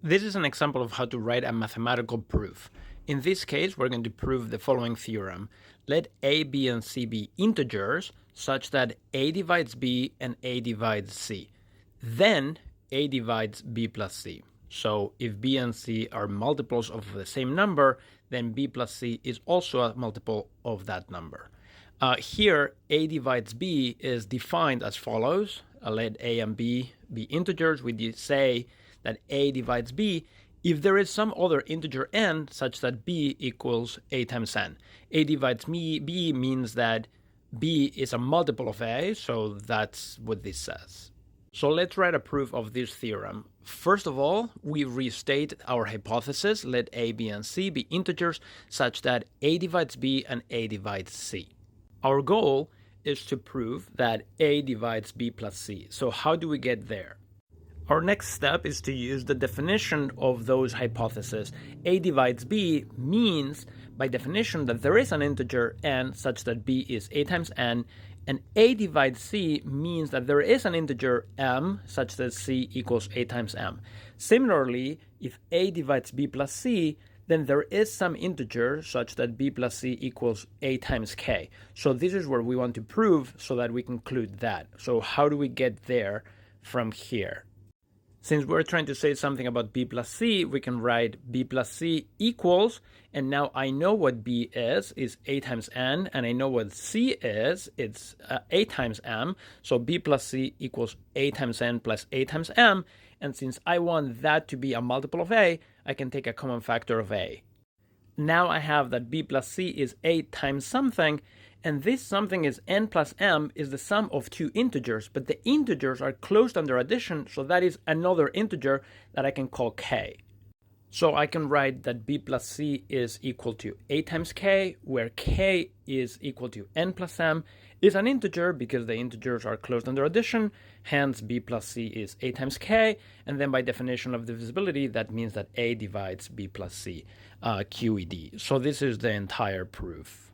This is an example of how to write a mathematical proof. In this case, we're going to prove the following theorem. Let a, b, and c be integers such that a divides b and a divides c. Then a divides b plus c. So if b and c are multiples of the same number, then b plus c is also a multiple of that number. Here, a divides b is defined as follows. Let a and b be integers. We say that a divides b if there is some other integer n such that b equals a times n. A divides b means that b is a multiple of a, so that's what this says. So let's write a proof of this theorem. First of all, we restate our hypothesis. Let a, b, and c be integers such that a divides b and a divides c. Our goal is to prove that a divides b plus c. So how do we get there? Our next step is to use the definition of those hypotheses. A divides b means, by definition, that there is an integer n such that b is a times n, and a divides c means that there is an integer m such that c equals a times m. Similarly, if a divides b plus c, then there is some integer such that b plus c equals a times k. So this is what we want to prove so that we conclude that. So how do we get there from here? Since we're trying to say something about b plus c, we can write b plus c equals, and now I know what b is a times n, and I know what c is, it's a times m, so b plus c equals a times n plus a times m, and since I want that to be a multiple of a, I can take a common factor of a. Now I have that b plus c is a times something, and this something is n plus m is the sum of two integers, but the integers are closed under addition, so that is another integer that I can call k. So I can write that b plus c is equal to a times k, where k is equal to n plus m, is an integer because the integers are closed under addition, hence b plus c is a times k, and then by definition of divisibility, that means that a divides b plus c, QED. So this is the entire proof.